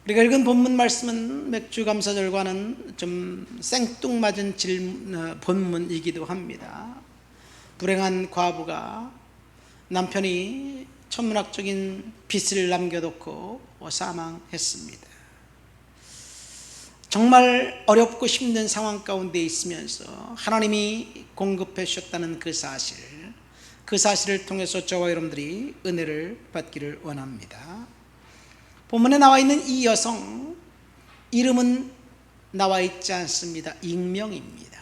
우리가 읽은 본문 말씀은 맥주감사절과는 좀 생뚱맞은 본문이기도 합니다. 불행한 과부가 남편이 천문학적인 빚을 남겨놓고 사망했습니다. 정말 어렵고 힘든 상황 가운데 있으면서 하나님이 공급해 주셨다는 그 사실을 통해서 저와 여러분들이 은혜를 받기를 원합니다. 본문에 나와 있는 이 여성, 이름은 나와 있지 않습니다. 익명입니다.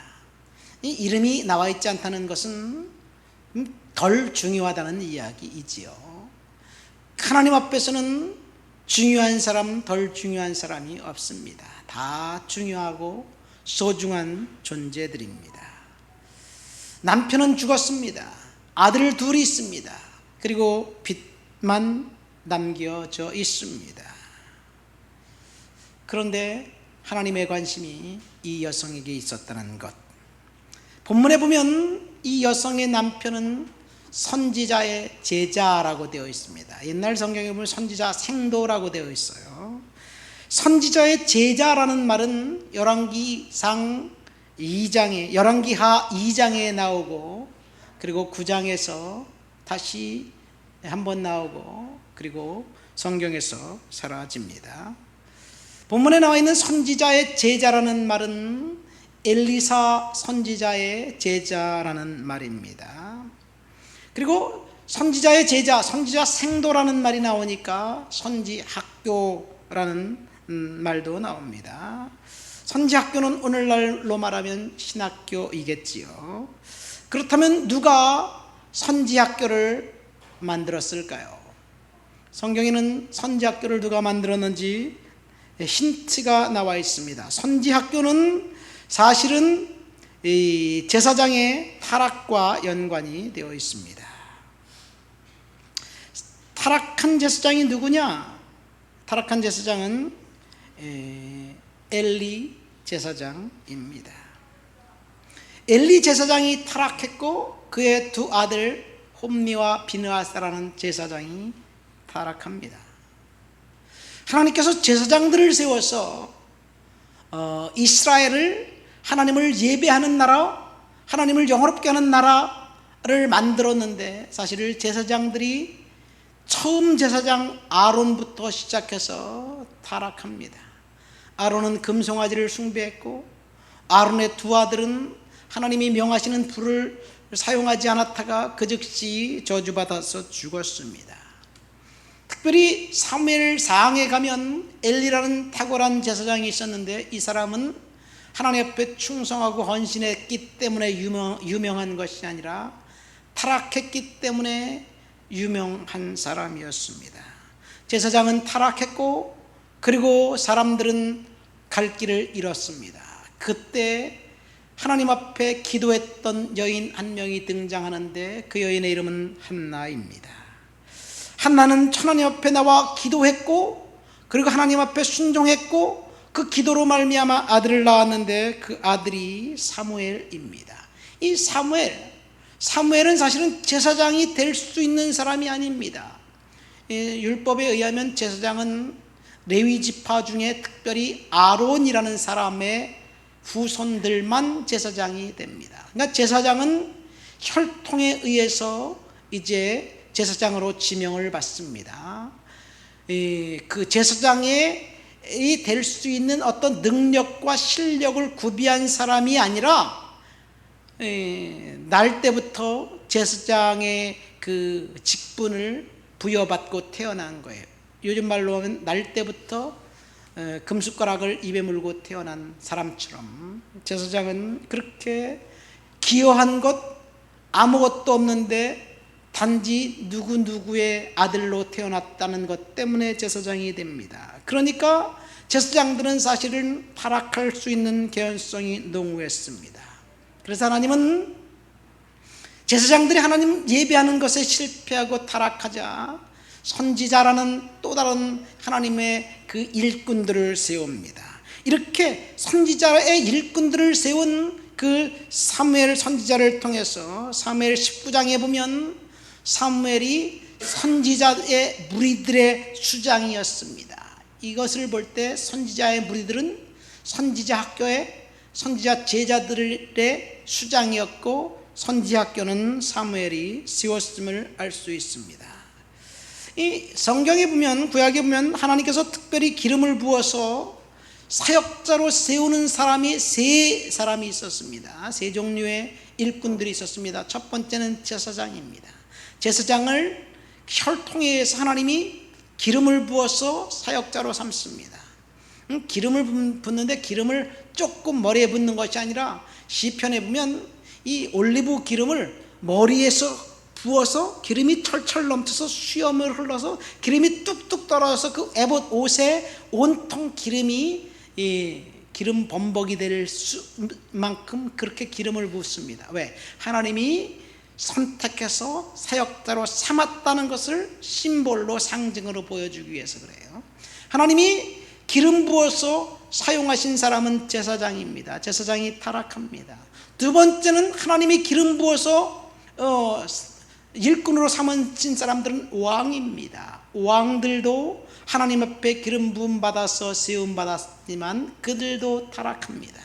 이 이름이 나와 있지 않다는 것은 덜 중요하다는 이야기이지요. 하나님 앞에서는 중요한 사람, 덜 중요한 사람이 없습니다. 다 중요하고 소중한 존재들입니다. 남편은 죽었습니다. 아들 둘이 있습니다. 그리고 빚만 남겨져 있습니다. 그런데 하나님의 관심이 이 여성에게 있었다는 것. 본문에 보면 이 여성의 남편은 선지자의 제자라고 되어 있습니다. 옛날 성경에 보면 선지자 생도라고 되어 있어요. 선지자의 제자라는 말은 열왕기하 2장에 나오고, 그리고 9장에서 다시 한번 나오고, 그리고 성경에서 사라집니다. 본문에 나와 있는 선지자의 제자라는 말은 엘리사 선지자의 제자라는 말입니다. 그리고 선지자의 제자, 선지자 생도라는 말이 나오니까 선지학교라는 말도 나옵니다. 선지학교는 오늘날로 말하면 신학교이겠지요. 그렇다면 누가 선지학교를 만들었을까요? 성경에는 선지학교를 누가 만들었는지 힌트가 나와 있습니다. 선지학교는 사실은 이 제사장의 타락과 연관이 되어 있습니다. 타락한 제사장이 누구냐? 타락한 제사장은 엘리 제사장입니다. 엘리 제사장이 타락했고 그의 두 아들 홈니와 비느하스라는 제사장이 타락합니다. 하나님께서 제사장들을 세워서 이스라엘을 하나님을 예배하는 나라, 하나님을 영화롭게 하는 나라를 만들었는데, 사실 제사장들이 처음 제사장 아론부터 시작해서 타락합니다. 아론은 금송아지를 숭배했고, 아론의 두 아들은 하나님이 명하시는 불을 사용하지 않았다가 그 즉시 저주받아서 죽었습니다. 특별히 사무엘 사항에 가면 엘리라는 탁월한 제사장이 있었는데, 이 사람은 하나님 앞에 충성하고 헌신했기 때문에 유명한 것이 아니라 타락했기 때문에 유명한 사람이었습니다. 제사장은 타락했고, 그리고 사람들은 갈 길을 잃었습니다. 그때 하나님 앞에 기도했던 여인 한 명이 등장하는데, 그 여인의 이름은 한나입니다. 한나는 하나님 앞에 나와 기도했고, 그리고 하나님 앞에 순종했고, 그 기도로 말미암아 아들을 낳았는데 그 아들이 사무엘입니다. 이 사무엘은 사실은 제사장이 될 수 있는 사람이 아닙니다. 율법에 의하면 제사장은 레위 지파 중에 특별히 아론이라는 사람의 후손들만 제사장이 됩니다. 그러니까 제사장은 혈통에 의해서 이제 제사장으로 지명을 받습니다. 그 제사장이 될 수 있는 어떤 능력과 실력을 구비한 사람이 아니라 날 때부터 제사장의 그 직분을 부여받고 태어난 거예요. 요즘 말로 하면 날 때부터 금숟가락을 입에 물고 태어난 사람처럼 제사장은 그렇게 기여한 것 아무것도 없는데 단지 누구누구의 아들로 태어났다는 것 때문에 제사장이 됩니다. 그러니까 제사장들은 사실은 타락할 수 있는 개연성이 농후했습니다. 그래서 하나님은 제사장들이 하나님 예배하는 것에 실패하고 타락하자 선지자라는 또 다른 하나님의 그 일꾼들을 세웁니다. 이렇게 선지자의 일꾼들을 세운 그 사무엘 선지자를 통해서 사무엘 19장에 보면 사무엘이 선지자의 무리들의 수장이었습니다. 이것을 볼 때 선지자의 무리들은 선지자 학교의 선지자 제자들의 수장이었고 선지 학교는 사무엘이 세웠음을 알 수 있습니다. 이 성경에 보면, 구약에 보면 하나님께서 특별히 기름을 부어서 사역자로 세우는 사람이 세 사람이 있었습니다. 세 종류의 일꾼들이 있었습니다. 첫 번째는 제사장입니다. 제사장을 혈통에 의해서 하나님이 기름을 부어서 사역자로 삼습니다. 기름을 붓는데 기름을 조금 머리에 붓는 것이 아니라 시편에 보면 이 올리브 기름을 머리에서 부어서 기름이 철철 넘쳐서 수염을 흘러서 기름이 뚝뚝 떨어져서 그 에봇 옷에 온통 기름이 기름 범벅이 될 만큼 그렇게 기름을 붓습니다. 왜? 하나님이 선택해서 사역자로 삼았다는 것을 심볼로 상징으로 보여주기 위해서 그래요. 하나님이 기름 부어서 사용하신 사람은 제사장입니다. 제사장이 타락합니다. 두 번째는 하나님이 기름 부어서 일꾼으로 삼으신 사람들은 왕입니다. 왕들도 하나님 앞에 기름 부음 받아서 세움 받았지만 그들도 타락합니다.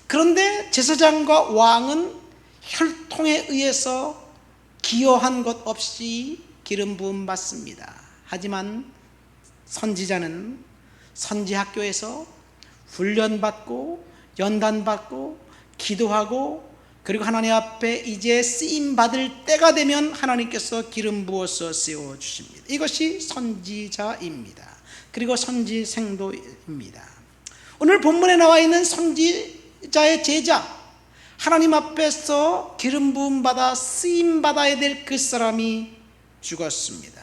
그런데 제사장과 왕은 혈통에 의해서 기여한 것 없이 기름 부음 받습니다. 하지만 선지자는 선지학교에서 훈련받고 연단받고 기도하고 그리고 하나님 앞에 이제 쓰임받을 때가 되면 하나님께서 기름 부어서 세워주십니다. 이것이 선지자입니다. 그리고 선지생도입니다. 오늘 본문에 나와 있는 선지자의 제자, 하나님 앞에서 기름 부음 받아 쓰임받아야 될 그 사람이 죽었습니다.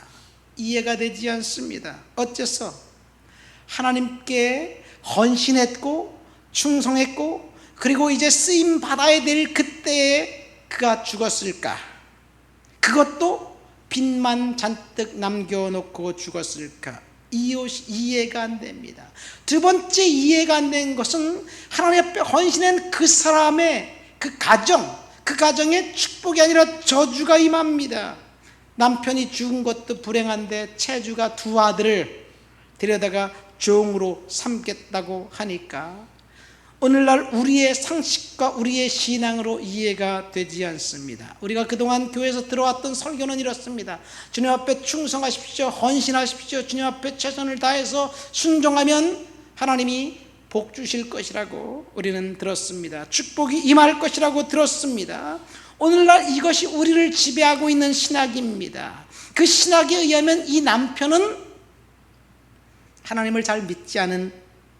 이해가 되지 않습니다. 어째서? 하나님께 헌신했고 충성했고 그리고 이제 쓰임 받아야 될 그때에 그가 죽었을까? 그것도 빚만 잔뜩 남겨놓고 죽었을까? 이해가 안 됩니다. 두 번째 이해가 안 된 것은 하나님 앞에 헌신한 그 사람의 그 가정에 축복이 아니라 저주가 임합니다. 남편이 죽은 것도 불행한데 채주가 두 아들을 데려다가 종으로 삼겠다고 하니까 오늘날 우리의 상식과 우리의 신앙으로 이해가 되지 않습니다. 우리가 그동안 교회에서 들어왔던 설교는 이렇습니다. 주님 앞에 충성하십시오. 헌신하십시오. 주님 앞에 최선을 다해서 순종하면 하나님이 복 주실 것이라고 우리는 들었습니다. 축복이 임할 것이라고 들었습니다. 오늘날 이것이 우리를 지배하고 있는 신학입니다. 그 신학에 의하면 이 남편은 하나님을 잘 믿지 않은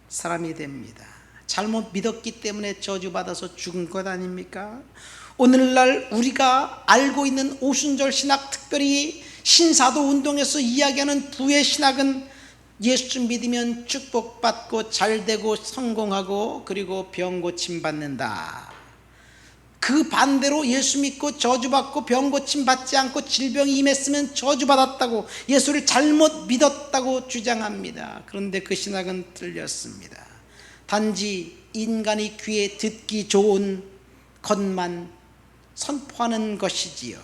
사람이 됩니다. 잘못 믿었기 때문에 저주받아서 죽은 것 아닙니까? 오늘날 우리가 알고 있는 오순절 신학, 특별히 신사도 운동에서 이야기하는 부의 신학은 예수 믿으면 축복받고 잘되고 성공하고 그리고 병 고침 받는다. 그 반대로 예수 믿고 저주받고 병 고침 받지 않고 질병이 임했으면 저주받았다고, 예수를 잘못 믿었다고 주장합니다. 그런데 그 신학은 틀렸습니다. 단지 인간의 귀에 듣기 좋은 것만 선포하는 것이지요.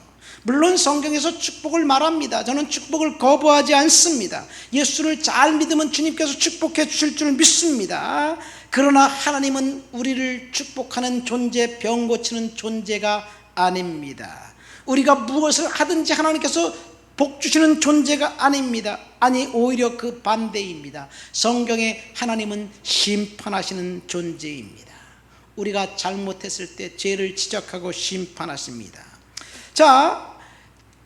물론 성경에서 축복을 말합니다. 저는 축복을 거부하지 않습니다. 예수를 잘 믿으면 주님께서 축복해 주실 줄 믿습니다. 그러나 하나님은 우리를 축복하는 존재, 병 고치는 존재가 아닙니다. 우리가 무엇을 하든지 하나님께서 복 주시는 존재가 아닙니다. 아니, 오히려 그 반대입니다. 성경에 하나님은 심판하시는 존재입니다. 우리가 잘못했을 때 죄를 지적하고 심판하십니다. 자,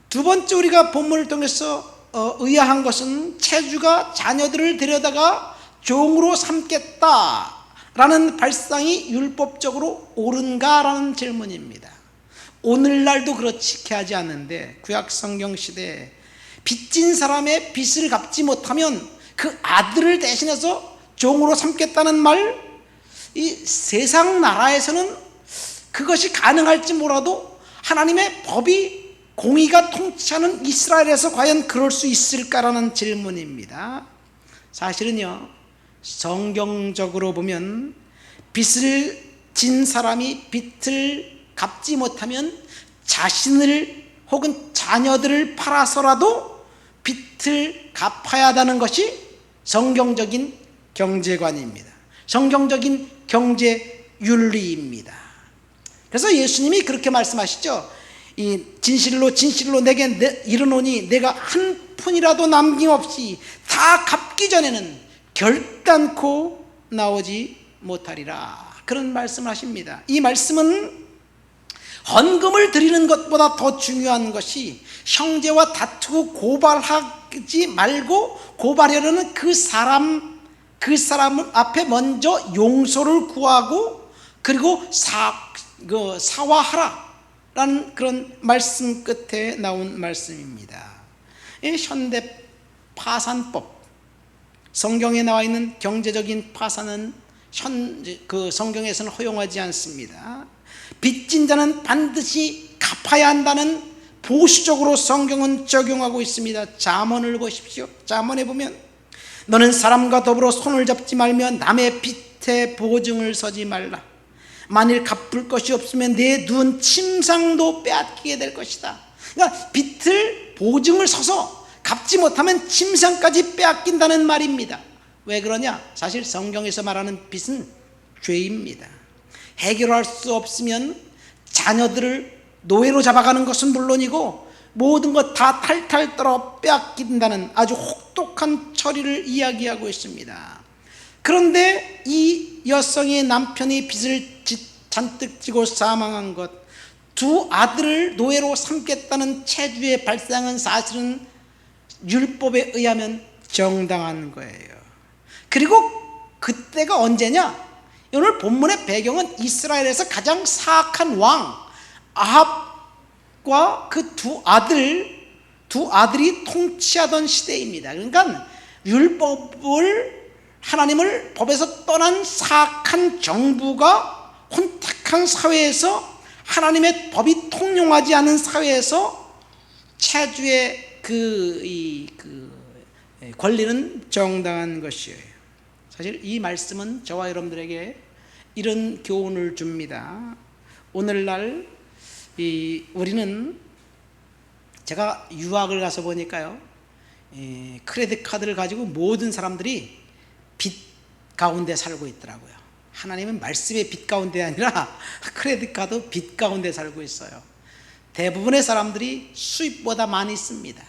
두 번째 우리가 본문을 통해서 의아한 것은 채주가 자녀들을 데려다가 종으로 삼겠다라는 발상이 율법적으로 옳은가라는 질문입니다. 오늘날도 그렇게 하지 않는데 구약 성경 시대에 빚진 사람의 빚을 갚지 못하면 그 아들을 대신해서 종으로 삼겠다는 말, 이 세상 나라에서는 그것이 가능할지 몰라도 하나님의 법이 공의가 통치하는 이스라엘에서 과연 그럴 수 있을까라는 질문입니다. 사실은요, 성경적으로 보면 빚을 진 사람이 빚을 갚지 못하면 자신을 혹은 자녀들을 팔아서라도 빚을 갚아야 한다는 것이 성경적인 경제관입니다. 성경적인 경제 윤리입니다. 그래서 예수님이 그렇게 말씀하시죠. 이 진실로 진실로 내게 이르노니 내가 한 푼이라도 남김없이 다 갚기 전에는 결단코 나오지 못하리라. 그런 말씀을 하십니다. 이 말씀은 헌금을 드리는 것보다 더 중요한 것이 형제와 다투고 고발하지 말고 고발하려는 그 사람 앞에 먼저 용서를 구하고 그리고 사과하라라는 그런 말씀 끝에 나온 말씀입니다. 이 현대 파산법, 성경에 나와 있는 경제적인 파산은 성경에서는 허용하지 않습니다. 빚진 자는 반드시 갚아야 한다는 보수적으로 성경은 적용하고 있습니다. 잠언을 보십시오. 잠언에 보면 너는 사람과 더불어 손을 잡지 말며 남의 빚에 보증을 서지 말라. 만일 갚을 것이 없으면 내 눈 침상도 빼앗기게 될 것이다. 그러니까 빚을 보증을 서서 갚지 못하면 침상까지 빼앗긴다는 말입니다. 왜 그러냐? 사실 성경에서 말하는 빚은 죄입니다. 해결할 수 없으면 자녀들을 노예로 잡아가는 것은 물론이고 모든 것 다 탈탈 떨어 빼앗긴다는 아주 혹독한 처리를 이야기하고 있습니다. 그런데 이 여성의 남편이 빚을 잔뜩 지고 사망한 것, 두 아들을 노예로 삼겠다는 체주의 발상은 사실은 율법에 의하면 정당한 거예요. 그리고 그때가 언제냐? 오늘 본문의 배경은 이스라엘에서 가장 사악한 왕 아합과 그 두 아들이 통치하던 시대입니다. 그러니까 하나님을 법에서 떠난 사악한 정부가 혼탁한 사회에서 하나님의 법이 통용하지 않은 사회에서 체주의 권리는 정당한 것이에요. 사실 이 말씀은 저와 여러분들에게 이런 교훈을 줍니다. 오늘날 우리는 제가 유학을 가서 보니까요, 크레딧 카드를 가지고 모든 사람들이 빚 가운데 살고 있더라고요. 하나님은 말씀의 빚 가운데 아니라 크레딧 카드 빚 가운데 살고 있어요. 대부분의 사람들이 수입보다 많이 씁니다.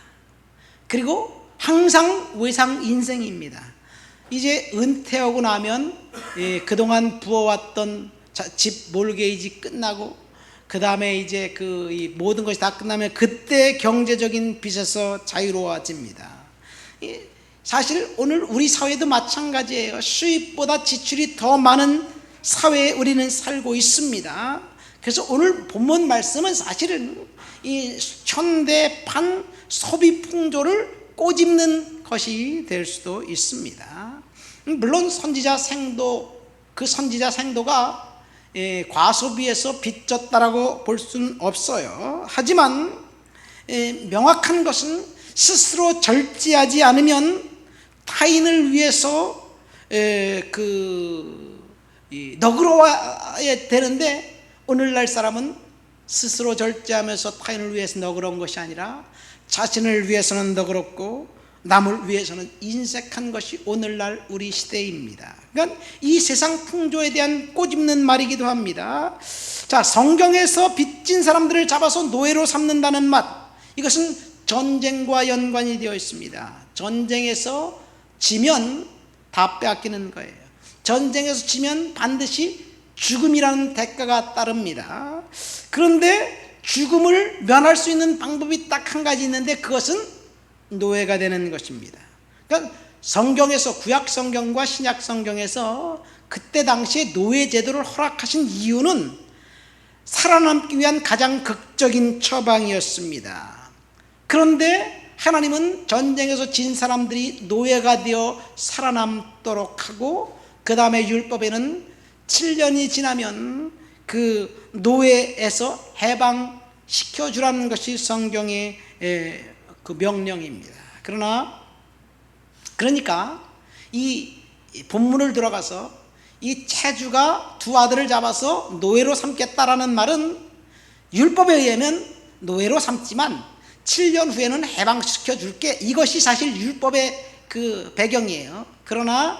그리고 항상 외상 인생입니다. 이제 은퇴하고 나면 그동안 부어왔던 집 몰게이지 끝나고 그 다음에 이제 이 모든 것이 다 끝나면 그때 경제적인 빚에서 자유로워집니다. 사실 오늘 우리 사회도 마찬가지예요. 수입보다 지출이 더 많은 사회에 우리는 살고 있습니다. 그래서 오늘 본문 말씀은 사실은 이 현대판 소비 풍조를 꼬집는 것이 될 수도 있습니다. 물론 선지자 생도가 과소비에서 빚졌다라고 볼 수는 없어요. 하지만 명확한 것은 스스로 절제하지 않으면 타인을 위해서 너그러워야 되는데 오늘날 사람은 스스로 절제하면서 타인을 위해서 너그러운 것이 아니라 자신을 위해서는 너그럽고 남을 위해서는 인색한 것이 오늘날 우리 시대입니다. 그러니까 이 세상 풍조에 대한 꼬집는 말이기도 합니다. 자, 성경에서 빚진 사람들을 잡아서 노예로 삼는다는 말, 이것은 전쟁과 연관이 되어 있습니다. 전쟁에서 지면 다 빼앗기는 거예요. 전쟁에서 지면 반드시 죽음이라는 대가가 따릅니다. 그런데 죽음을 면할 수 있는 방법이 딱 한 가지 있는데 그것은 노예가 되는 것입니다. 그러니까 성경에서 구약 성경과 신약 성경에서 그때 당시에 노예 제도를 허락하신 이유는 살아남기 위한 가장 극적인 처방이었습니다. 그런데 하나님은 전쟁에서 진 사람들이 노예가 되어 살아남도록 하고 그 다음에 율법에는 7년이 지나면 그 노예에서 해방시켜주라는 것이 성경의 그 명령입니다. 그러니까 이 본문을 들어가서 이 체주가 두 아들을 잡아서 노예로 삼겠다라는 말은 율법에 의하면 노예로 삼지만 7년 후에는 해방시켜 줄게, 이것이 사실 율법의 그 배경이에요. 그러나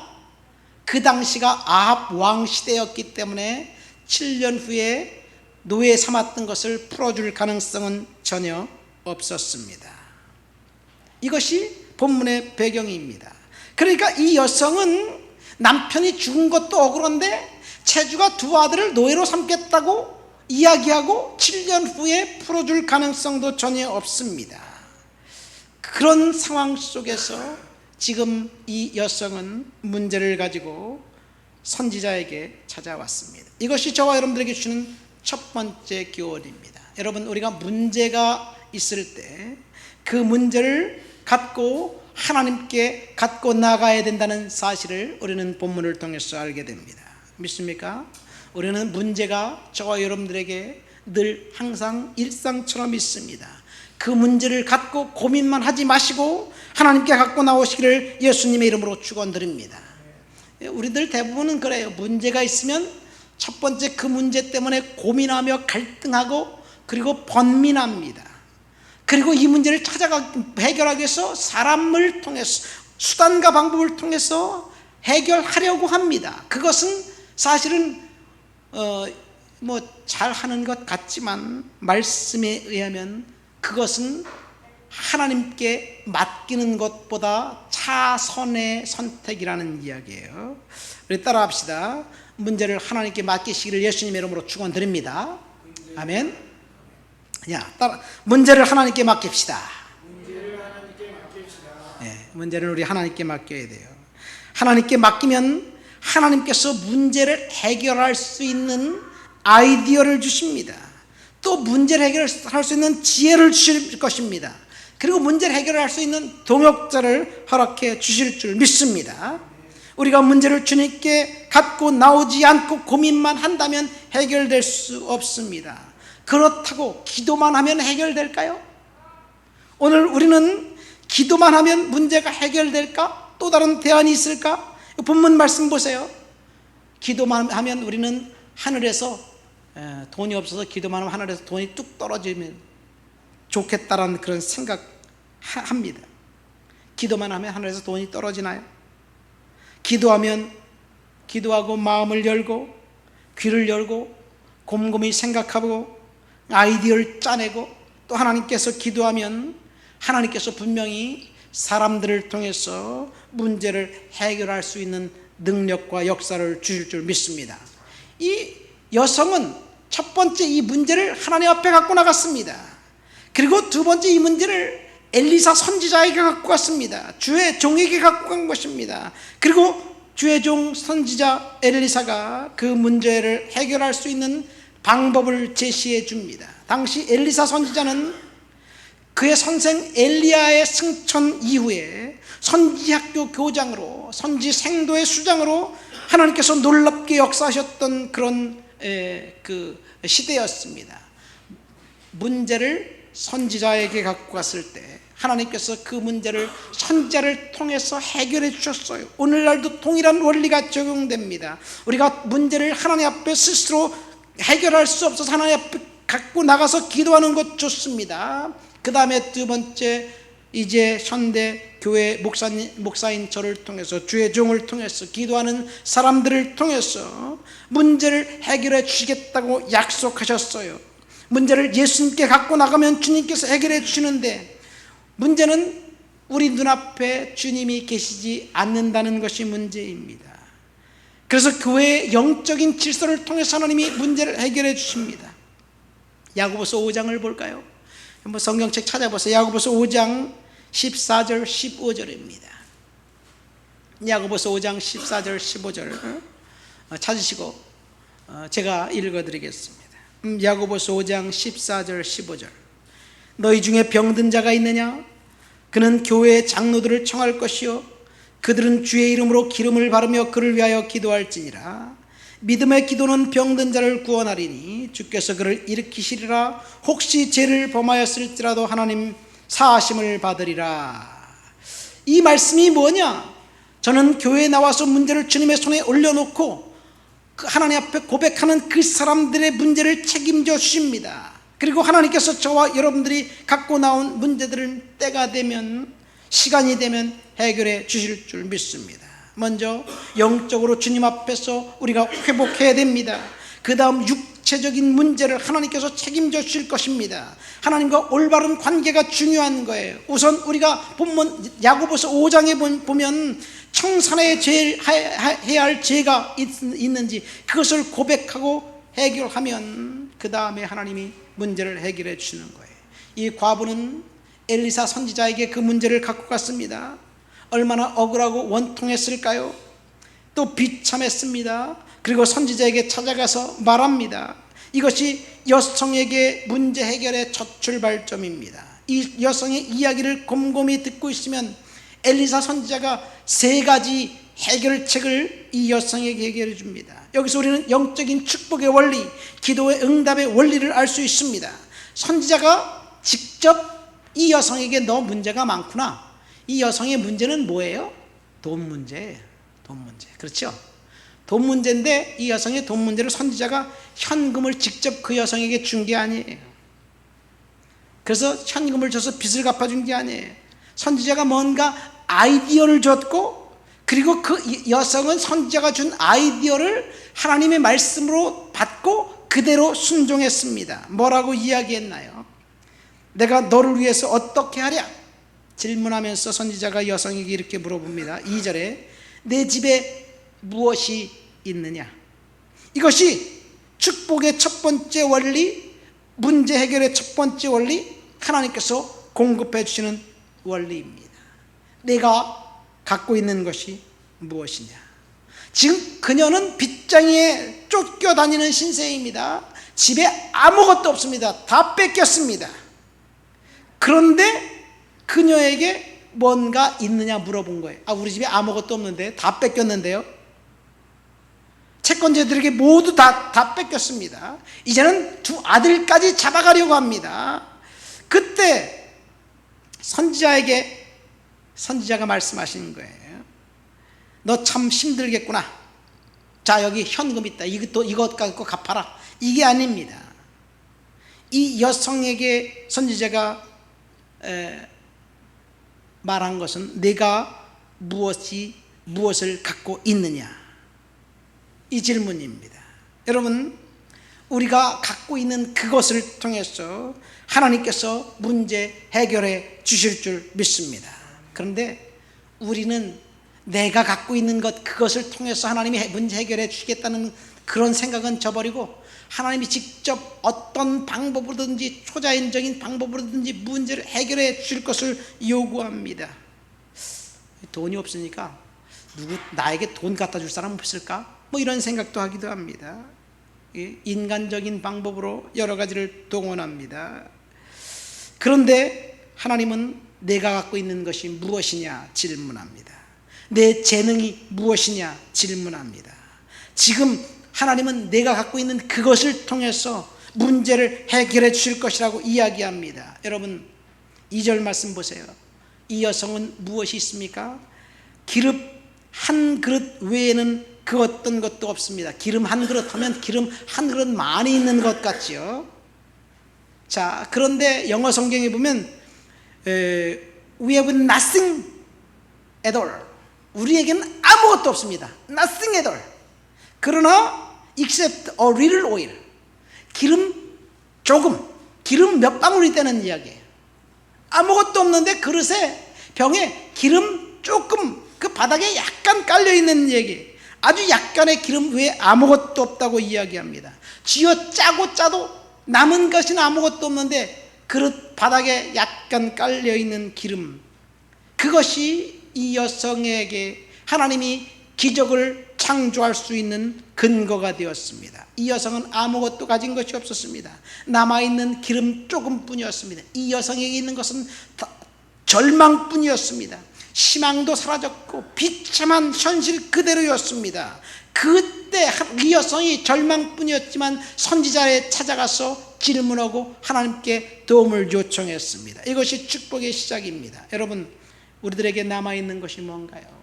그 당시가 아합 왕 시대였기 때문에 7년 후에 노예 삼았던 것을 풀어줄 가능성은 전혀 없었습니다. 이것이 본문의 배경입니다. 그러니까 이 여성은 남편이 죽은 것도 억울한데 체주가 두 아들을 노예로 삼겠다고 이야기하고 7년 후에 풀어줄 가능성도 전혀 없습니다. 그런 상황 속에서 지금 이 여성은 문제를 가지고 선지자에게 찾아왔습니다. 이것이 저와 여러분들에게 주는 첫 번째 교훈입니다. 여러분, 우리가 문제가 있을 때 그 문제를 갖고 하나님께 갖고 나가야 된다는 사실을 우리는 본문을 통해서 알게 됩니다. 믿습니까? 우리는 문제가 저와 여러분들에게 늘 항상 일상처럼 있습니다. 그 문제를 갖고 고민만 하지 마시고 하나님께 갖고 나오시기를 예수님의 이름으로 축원드립니다. 우리들 대부분은 그래요. 문제가 있으면 첫 번째 그 문제 때문에 고민하며 갈등하고 그리고 번민합니다. 그리고 이 문제를 해결하기 위해서 사람을 통해서 수단과 방법을 통해서 해결하려고 합니다. 그것은 사실은 잘하는 것 같지만 말씀에 의하면 그것은 하나님께 맡기는 것보다 차선의 선택이라는 이야기예요. 우리 따라합시다. 문제를 하나님께 맡기시기를 예수님의 이름으로 축원드립니다. 아멘. 문제를 하나님께 맡깁시다. 문제를 우리 하나님께 맡겨야 돼요. 하나님께 맡기면 하나님께서 문제를 해결할 수 있는 아이디어를 주십니다. 또 문제를 해결할 수 있는 지혜를 주실 것입니다. 그리고 문제를 해결할 수 있는 동역자를 허락해 주실 줄 믿습니다. 우리가 문제를 주님께 갖고 나오지 않고 고민만 한다면 해결될 수 없습니다. 그렇다고 기도만 하면 해결될까요? 오늘 우리는 기도만 하면 문제가 해결될까? 또 다른 대안이 있을까? 본문 말씀 보세요. 기도만 하면 우리는 하늘에서 돈이 없어서 기도만 하면 하늘에서 돈이 뚝 떨어지면 좋겠다라는 그런 생각합니다. 기도만 하면 하늘에서 돈이 떨어지나요? 기도하고 마음을 열고 귀를 열고 곰곰이 생각하고 아이디어를 짜내고 또 하나님께서 기도하면 하나님께서 분명히 사람들을 통해서 문제를 해결할 수 있는 능력과 역사를 주실 줄 믿습니다. 이 여성은 첫 번째 이 문제를 하나님 앞에 갖고 나갔습니다. 그리고 두 번째 이 문제를 엘리사 선지자에게 갖고 갔습니다. 주의 종에게 갖고 간 것입니다. 그리고 주의 종 선지자 엘리사가 그 문제를 해결할 수 있는 방법을 제시해 줍니다. 당시 엘리사 선지자는 그의 선생 엘리야의 승천 이후에 선지학교 교장으로 선지 생도의 수장으로 하나님께서 놀랍게 역사하셨던 그런 그 시대였습니다. 문제를 선지자에게 갖고 갔을 때 하나님께서 그 문제를 선지자를 통해서 해결해 주셨어요. 오늘날도 동일한 원리가 적용됩니다. 우리가 문제를 하나님 앞에 스스로 해결할 수 없어서 하나님 앞에 갖고 나가서 기도하는 것 좋습니다. 그 다음에 두 번째, 이제 현대 교회 목사인 저를 통해서 주의 종을 통해서 기도하는 사람들을 통해서 문제를 해결해 주시겠다고 약속하셨어요. 문제를 예수님께 갖고 나가면 주님께서 해결해 주시는데 문제는 우리 눈앞에 주님이 계시지 않는다는 것이 문제입니다. 그래서 교회의 영적인 질서를 통해서 하나님이 문제를 해결해 주십니다. 야고보서 5장을 볼까요? 한번 성경책 찾아보세요. 야고보서 5장 14절 15절입니다. 야고보서 5장 14절 15절 찾으시고 제가 읽어드리겠습니다. 야고보서 5장 14절 15절. 너희 중에 병든 자가 있느냐? 그는 교회의 장로들을 청할 것이요 그들은 주의 이름으로 기름을 바르며 그를 위하여 기도할지니라. 믿음의 기도는 병든 자를 구원하리니 주께서 그를 일으키시리라. 혹시 죄를 범하였을지라도 하나님 사하심을 받으리라. 이 말씀이 뭐냐? 저는 교회에 나와서 문제를 주님의 손에 올려놓고 하나님 앞에 고백하는 그 사람들의 문제를 책임져 주십니다. 그리고 하나님께서 저와 여러분들이 갖고 나온 문제들은 때가 되면 시간이 되면 해결해 주실 줄 믿습니다. 먼저 영적으로 주님 앞에서 우리가 회복해야 됩니다. 그 다음 육체적인 문제를 하나님께서 책임져 주실 것입니다. 하나님과 올바른 관계가 중요한 거예요. 우선 우리가 본문 야고보서 5장에 보면 청산에 해야 할 죄가 있는지 그것을 고백하고 해결하면 그 다음에 하나님이 문제를 해결해 주시는 거예요. 이 과부는 엘리사 선지자에게 그 문제를 갖고 갔습니다. 얼마나 억울하고 원통했을까요? 또 비참했습니다. 그리고 선지자에게 찾아가서 말합니다. 이것이 여성에게 문제 해결의 첫 출발점입니다. 이 여성의 이야기를 곰곰이 듣고 있으면 엘리사 선지자가 3가지 해결책을 이 여성에게 얘기해 줍니다. 여기서 우리는 영적인 축복의 원리, 기도의 응답의 원리를 알 수 있습니다. 선지자가 직접 이 여성에게 너 문제가 많구나. 이 여성의 문제는 뭐예요? 돈 문제예요. 돈 문제. 그렇죠? 돈 문제인데 이 여성의 돈 문제를 선지자가 현금을 직접 그 여성에게 준 게 아니에요. 그래서 현금을 줘서 빚을 갚아준 게 아니에요. 선지자가 뭔가 아이디어를 줬고, 그리고 그 여성은 선지자가 준 아이디어를 하나님의 말씀으로 받고 그대로 순종했습니다. 뭐라고 이야기했나요? 내가 너를 위해서 어떻게 하랴? 질문하면서 선지자가 여성에게 이렇게 물어봅니다. 2절에 내 집에 무엇이 있느냐? 이것이 축복의 첫 번째 원리, 문제 해결의 첫 번째 원리, 하나님께서 공급해 주시는 원리입니다. 내가 갖고 있는 것이 무엇이냐? 지금 그녀는 빚쟁이에 쫓겨다니는 신세입니다. 집에 아무것도 없습니다. 다 뺏겼습니다. 그런데 그녀에게 뭔가 있느냐 물어본 거예요. 우리 집에 아무것도 없는데, 다 뺏겼는데요. 채권자들에게 모두 다 뺏겼습니다. 이제는 2 아들까지 잡아가려고 합니다. 그때 선지자가 말씀하시는 거예요. 너 참 힘들겠구나. 자, 여기 현금 있다. 이것 갖고 갚아라. 이게 아닙니다. 이 여성에게 선지자가 말한 것은 내가 무엇을 갖고 있느냐, 이 질문입니다. 여러분, 우리가 갖고 있는 그것을 통해서 하나님께서 문제 해결해 주실 줄 믿습니다. 그런데 우리는 내가 갖고 있는 그것을 통해서 하나님이 문제 해결해 주시겠다는 그런 생각은 저버리고 하나님이 직접 어떤 방법으로든지 초자연적인 방법으로든지 문제를 해결해 주실 것을 요구합니다. 돈이 없으니까 나에게 돈 갖다 줄 사람 없을까? 이런 생각도 하기도 합니다. 인간적인 방법으로 여러 가지를 동원합니다. 그런데 하나님은 내가 갖고 있는 것이 무엇이냐 질문합니다. 내 재능이 무엇이냐 질문합니다. 지금 하나님은 내가 갖고 있는 그것을 통해서 문제를 해결해 주실 것이라고 이야기합니다. 여러분, 2절 말씀 보세요. 이 여성은 무엇이 있습니까? 기름 한 그릇 외에는 그 어떤 것도 없습니다. 기름 한 그릇 하면 기름 한 그릇 많이 있는 것 같죠. 자, 그런데 영어 성경에 보면 We have nothing at all. 우리에게는 아무것도 없습니다. Nothing at all. 그러나 except a little oil. 기름 조금, 기름 몇 방울이 되는 이야기예요. 아무것도 없는데 그릇에, 병에 기름 조금, 그 바닥에 약간 깔려있는 얘기예요. 아주 약간의 기름 외에 아무것도 없다고 이야기합니다. 쥐어 짜도 남은 것은 아무것도 없는데 그릇 바닥에 약간 깔려있는 기름, 그것이 이 여성에게 하나님이 기적을 창조할 수 있는 근거가 되었습니다. 이 여성은 아무것도 가진 것이 없었습니다. 남아있는 기름 조금뿐이었습니다. 이 여성에게 있는 것은 절망뿐이었습니다. 희망도 사라졌고 비참한 현실 그대로였습니다. 그때 이 여성이 절망뿐이었지만 선지자에 찾아가서 질문하고 하나님께 도움을 요청했습니다. 이것이 축복의 시작입니다. 여러분, 우리들에게 남아있는 것이 뭔가요?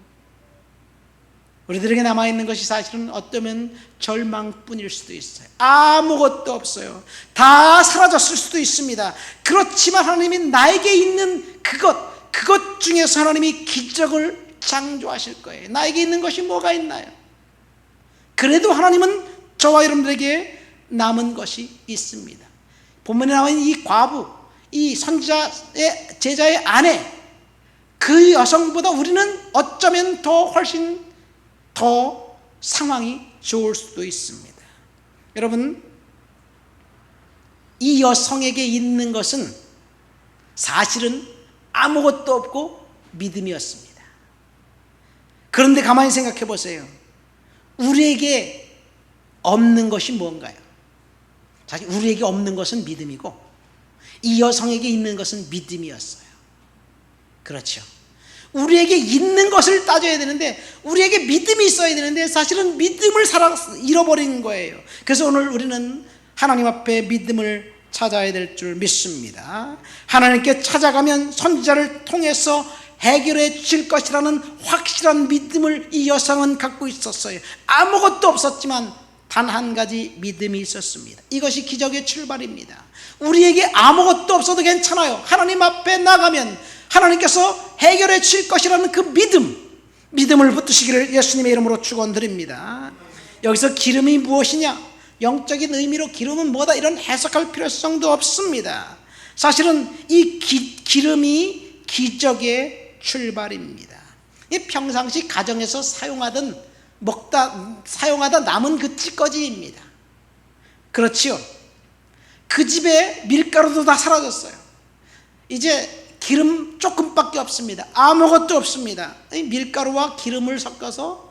우리들에게 남아있는 것이 사실은 어쩌면 절망뿐일 수도 있어요. 아무것도 없어요. 다 사라졌을 수도 있습니다. 그렇지만 하나님이 나에게 있는 그것, 그것 중에서 하나님이 기적을 창조하실 거예요. 나에게 있는 것이 뭐가 있나요? 그래도 하나님은 저와 여러분들에게 남은 것이 있습니다. 본문에 나와 있는 이 과부, 이 선지자의 제자의 아내, 그 여성보다 우리는 어쩌면 훨씬 더 상황이 좋을 수도 있습니다. 여러분, 이 여성에게 있는 것은 사실은 아무것도 없고 믿음이었습니다. 그런데 가만히 생각해 보세요. 우리에게 없는 것이 뭔가요? 사실 우리에게 없는 것은 믿음이고 이 여성에게 있는 것은 믿음이었어요. 그렇죠. 우리에게 있는 것을 따져야 되는데, 우리에게 믿음이 있어야 되는데 사실은 믿음을 잃어버린 거예요. 그래서 오늘 우리는 하나님 앞에 믿음을 찾아야 될 줄 믿습니다. 하나님께 찾아가면 선지자를 통해서 해결해 주실 것이라는 확실한 믿음을 이 여성은 갖고 있었어요. 아무것도 없었지만 단 한 가지 믿음이 있었습니다. 이것이 기적의 출발입니다. 우리에게 아무것도 없어도 괜찮아요. 하나님 앞에 나가면 하나님께서 해결해 주실 것이라는 그 믿음을 붙드시기를 예수님의 이름으로 축원드립니다. 여기서 기름이 무엇이냐? 영적인 의미로 기름은 뭐다, 이런 해석할 필요성도 없습니다. 사실은 이 기름이 기적의 출발입니다. 이 평상시 가정에서 사용하다 남은 그 찌꺼기입니다. 그렇지요. 그 집에 밀가루도 다 사라졌어요. 이제 기름 조금밖에 없습니다. 아무것도 없습니다. 밀가루와 기름을 섞어서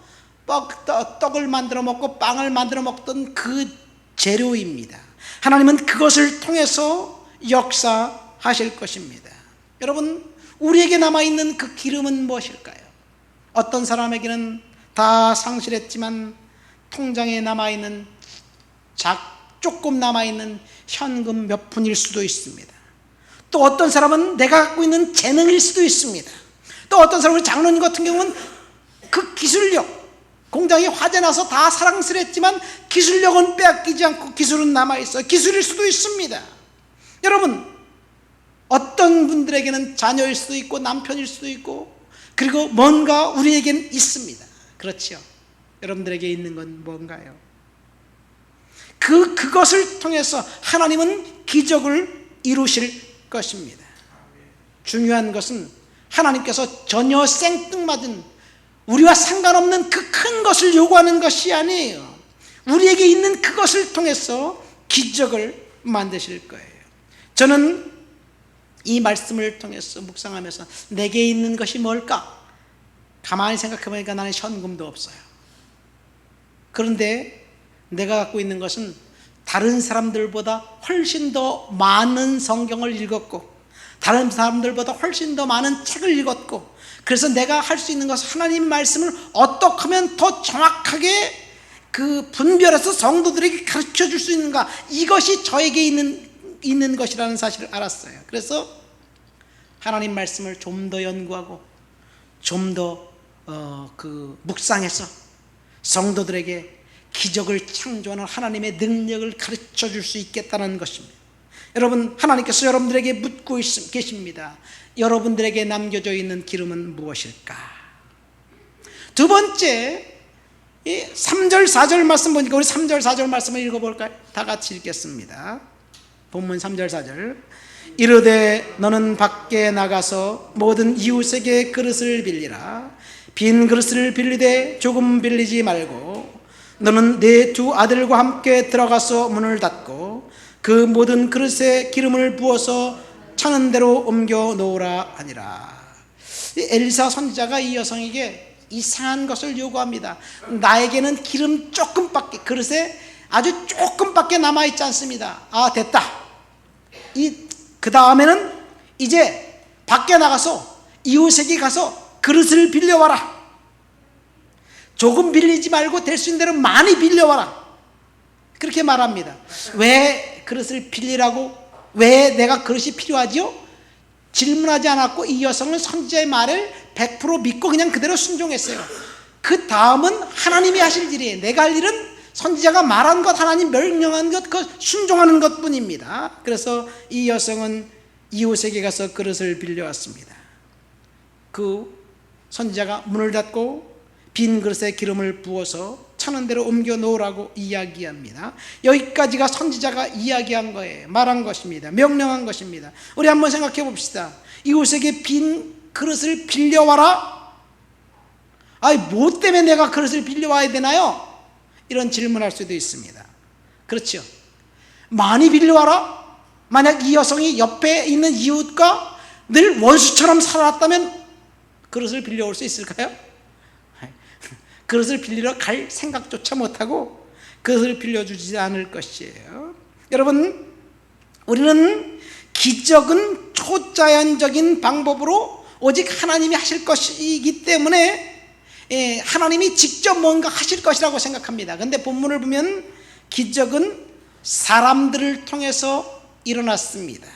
떡을 만들어 먹고 빵을 만들어 먹던 그 재료입니다. 하나님은 그것을 통해서 역사하실 것입니다. 여러분, 우리에게 남아있는 그 기름은 무엇일까요? 어떤 사람에게는 다 상실했지만 통장에 남아있는 조금 남아있는 현금 몇 푼일 수도 있습니다. 또 어떤 사람은 내가 갖고 있는 재능일 수도 있습니다. 또 어떤 사람은 장로님 같은 경우는 그 기술력, 공장이 화재 나서 다 사랑스랬지만 기술력은 빼앗기지 않고 기술은 남아있어요. 기술일 수도 있습니다. 여러분, 어떤 분들에게는 자녀일 수도 있고 남편일 수도 있고, 그리고 뭔가 우리에게는 있습니다. 그렇죠. 여러분들에게 있는 건 뭔가요? 그것을 통해서 하나님은 기적을 이루실 것입니다. 중요한 것은 하나님께서 전혀 생뚱맞은 우리와 상관없는 그 큰 것을 요구하는 것이 아니에요. 우리에게 있는 그것을 통해서 기적을 만드실 거예요. 저는 이 말씀을 통해서 묵상하면서 내게 있는 것이 뭘까? 가만히 생각해 보니까 나는 현금도 없어요. 그런데 내가 갖고 있는 것은 다른 사람들보다 훨씬 더 많은 성경을 읽었고, 다른 사람들보다 훨씬 더 많은 책을 읽었고, 그래서 내가 할 수 있는 것은 하나님 말씀을 어떻게 하면 더 정확하게 그 분별해서 성도들에게 가르쳐 줄 수 있는가, 이것이 저에게 있는 것이라는 사실을 알았어요. 그래서 하나님 말씀을 좀 더 연구하고 좀 더 묵상해서 성도들에게 기적을 창조하는 하나님의 능력을 가르쳐 줄 수 있겠다는 것입니다. 여러분, 하나님께서 여러분들에게 묻고 계십니다. 여러분들에게 남겨져 있는 기름은 무엇일까? 두 번째, 3절 4절 말씀 보니까 우리 3절 4절 말씀을 읽어볼까요? 다 같이 읽겠습니다. 본문 3절 4절. 이르되 너는 밖에 나가서 모든 이웃에게 그릇을 빌리라. 빈 그릇을 빌리되 조금 빌리지 말고 너는 네 두 아들과 함께 들어가서 문을 닫고 그 모든 그릇에 기름을 부어서 차는 대로 옮겨 놓으라 하니라. 엘리사 선지자가 이 여성에게 이상한 것을 요구합니다. 나에게는 기름 조금밖에, 그릇에 아주 조금밖에 남아있지 않습니다. 아, 됐다. 그 다음에는 이제 밖에 나가서 이웃에게 가서 그릇을 빌려와라. 조금 빌리지 말고 될 수 있는 대로 많이 빌려와라. 그렇게 말합니다. 왜 그릇을 빌리라고, 왜 내가 그릇이 필요하지요? 질문하지 않았고 이 여성은 선지자의 말을 100% 믿고 그냥 그대로 순종했어요. 그 다음은 하나님이 하실 일이에요. 내가 할 일은 선지자가 말한 것, 하나님 명령한 것, 그 순종하는 것뿐입니다. 그래서 이 여성은 이웃에게 가서 그릇을 빌려왔습니다. 그 선지자가 문을 닫고 빈 그릇에 기름을 부어서 차는 대로 옮겨 놓으라고 이야기합니다. 여기까지가 선지자가 이야기한 거예요. 말한 것입니다. 명령한 것입니다. 우리 한번 생각해 봅시다. 이웃에게 빈 그릇을 빌려와라? 아니, 뭐 때문에 내가 그릇을 빌려와야 되나요? 이런 질문할 수도 있습니다. 그렇죠. 많이 빌려와라? 만약 이 여성이 옆에 있는 이웃과 늘 원수처럼 살아왔다면 그릇을 빌려올 수 있을까요? 그릇을 빌리러 갈 생각조차 못하고 그릇을 빌려주지 않을 것이에요. 여러분, 우리는 기적은 초자연적인 방법으로 오직 하나님이 하실 것이기 때문에 하나님이 직접 뭔가 하실 것이라고 생각합니다. 그런데 본문을 보면 기적은 사람들을 통해서 일어났습니다.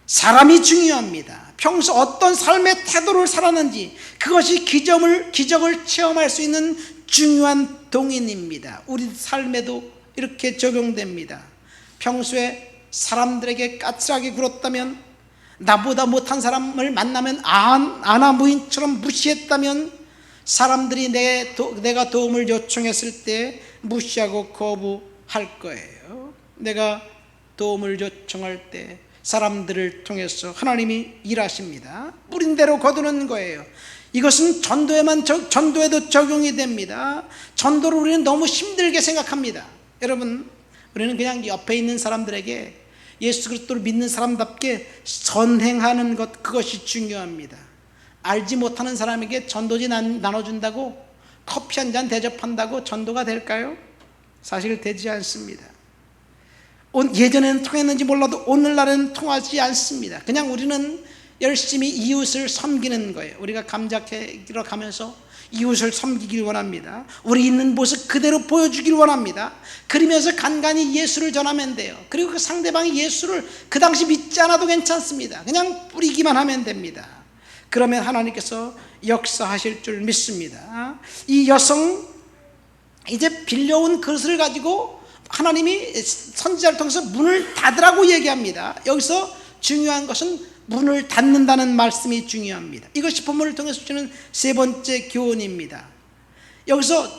사람이 중요합니다. 평소 어떤 삶의 태도를 살았는지 그것이 기적을 체험할 수 있는 중요한 동인입니다. 우리 삶에도 이렇게 적용됩니다. 평소에 사람들에게 까칠하게 굴었다면, 나보다 못한 사람을 만나면 아나무인처럼 무시했다면, 사람들이 내가 도움을 요청했을 때 무시하고 거부할 거예요. 내가 도움을 요청할 때 사람들을 통해서 하나님이 일하십니다. 뿌린 대로 거두는 거예요. 이것은 전도에도 적용이 됩니다. 전도를 우리는 너무 힘들게 생각합니다. 여러분, 우리는 그냥 옆에 있는 사람들에게 예수 그리스도를 믿는 사람답게 전행하는 것, 그것이 중요합니다. 알지 못하는 사람에게 전도지 나눠준다고, 커피 한 잔 대접한다고 전도가 될까요? 사실 되지 않습니다. 예전에는 통했는지 몰라도 오늘날은 통하지 않습니다. 그냥 우리는 열심히 이웃을 섬기는 거예요. 우리가 감자캐러 가면서 이웃을 섬기길 원합니다. 우리 있는 모습 그대로 보여주길 원합니다. 그러면서 간간히 예수를 전하면 돼요. 그리고 그 상대방이 예수를 그 당시 믿지 않아도 괜찮습니다. 그냥 뿌리기만 하면 됩니다. 그러면 하나님께서 역사하실 줄 믿습니다. 이 여성, 이제 빌려온 그릇을 가지고 하나님이 선지자를 통해서 문을 닫으라고 얘기합니다. 여기서 중요한 것은 문을 닫는다는 말씀이 중요합니다. 이것이 본문을 통해서 주는 세 번째 교훈입니다. 여기서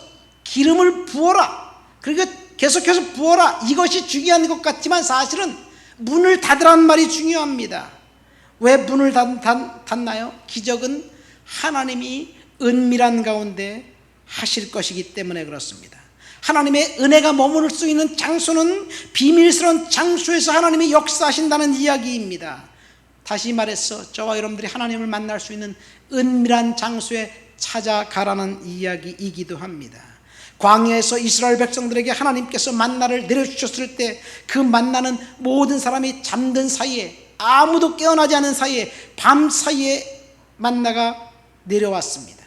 기름을 부어라, 그리고 계속해서 부어라, 이것이 중요한 것 같지만 사실은 문을 닫으라는 말이 중요합니다. 왜 문을 닫나요? 기적은 하나님이 은밀한 가운데 하실 것이기 때문에 그렇습니다. 하나님의 은혜가 머무를 수 있는 장소는 비밀스러운 장소에서 하나님이 역사하신다는 이야기입니다. 다시 말해서 저와 여러분들이 하나님을 만날 수 있는 은밀한 장소에 찾아가라는 이야기이기도 합니다. 광야에서 이스라엘 백성들에게 하나님께서 만나를 내려주셨을 때 그 만나는 모든 사람이 잠든 사이에, 아무도 깨어나지 않은 사이에, 밤 사이에 만나가 내려왔습니다.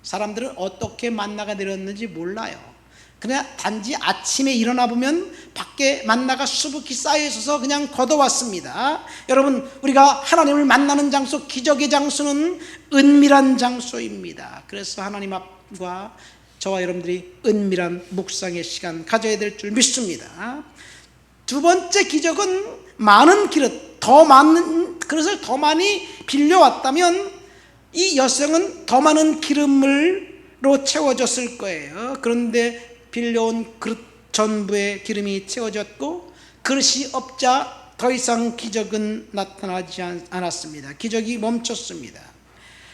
사람들은 어떻게 만나가 내렸는지 몰라요. 그냥 단지 아침에 일어나 보면 밖에 만나가 수북히 쌓여 있어서 그냥 걷어왔습니다. 여러분, 우리가 하나님을 만나는 장소, 기적의 장소는 은밀한 장소입니다. 그래서 하나님 앞과 저와 여러분들이 은밀한 묵상의 시간 가져야 될 줄 믿습니다. 두 번째 기적은 많은 그릇을 더 많이 빌려왔다면 이 여성은 더 많은 기름으로 채워졌을 거예요. 그런데 빌려온 그릇 전부에 기름이 채워졌고 그릇이 없자 더 이상 기적은 나타나지 않았습니다. 기적이 멈췄습니다.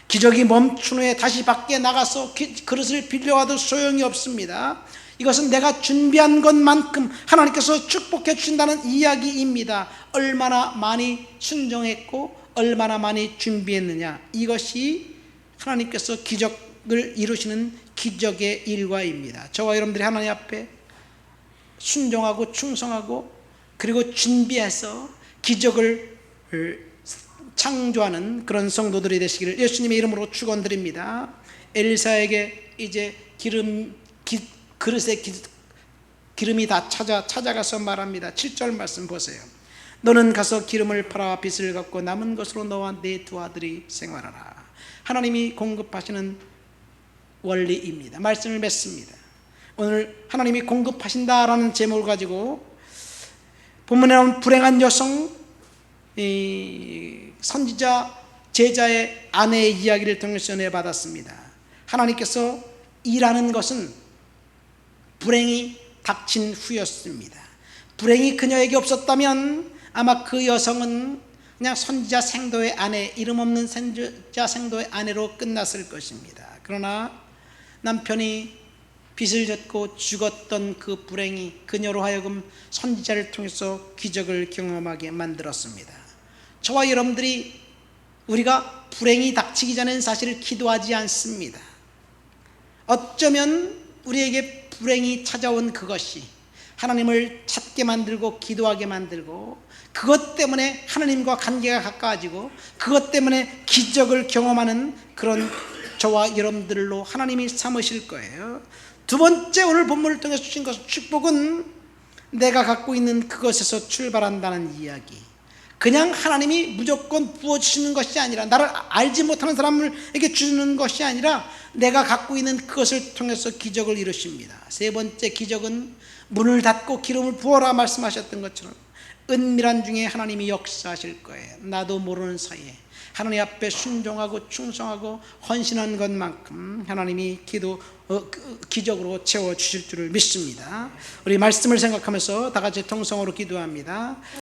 기적이 멈춘 후에 다시 밖에 나가서 그릇을 빌려와도 소용이 없습니다. 이것은 내가 준비한 것만큼 하나님께서 축복해 주신다는 이야기입니다. 얼마나 많이 순종했고 얼마나 많이 준비했느냐, 이것이 하나님께서 기적을 이루시는 기적의 일과입니다. 저와 여러분들이 하나님 앞에 순종하고 충성하고 그리고 준비해서 기적을 창조하는 그런 성도들이 되시기를 예수님의 이름으로 축원드립니다. 엘리사에게 이제 그릇에 기름이 다 찾아가서 말합니다. 7절 말씀 보세요. 너는 가서 기름을 팔아 빚을 갚고 남은 것으로 너와 네 두 아들이 생활하라. 하나님이 공급하시는 원리입니다. 말씀을 맺습니다. 오늘 하나님이 공급하신다라는 제목을 가지고 본문에 나온 불행한 여성, 선지자 제자의 아내의 이야기를 통해서 은혜 받았습니다. 하나님께서 일하는 것은 불행이 닥친 후였습니다. 불행이 그녀에게 없었다면 아마 그 여성은 그냥 선지자 생도의 아내, 이름 없는 선지자 생도의 아내로 끝났을 것입니다. 그러나 남편이 빚을 졌고 죽었던 그 불행이 그녀로 하여금 선지자를 통해서 기적을 경험하게 만들었습니다. 저와 여러분들이 우리가 불행이 닥치기 전엔 사실 기도하지 않습니다. 어쩌면 우리에게 불행이 찾아온 그것이 하나님을 찾게 만들고 기도하게 만들고, 그것 때문에 하나님과 관계가 가까워지고, 그것 때문에 기적을 경험하는 그런 저와 여러분들로 하나님이 삼으실 거예요. 두 번째, 오늘 본문을 통해서 주신 것은, 축복은 내가 갖고 있는 그것에서 출발한다는 이야기. 그냥 하나님이 무조건 부어주시는 것이 아니라, 나를 알지 못하는 사람에게 주는 것이 아니라 내가 갖고 있는 그것을 통해서 기적을 이루십니다. 세 번째 기적은 문을 닫고 기름을 부어라 말씀하셨던 것처럼 은밀한 중에 하나님이 역사하실 거예요. 나도 모르는 사이에 하나님 앞에 순종하고 충성하고 헌신한 것만큼 하나님이 기적으로 채워주실 줄을 믿습니다. 우리 말씀을 생각하면서 다 같이 통성으로 기도합니다.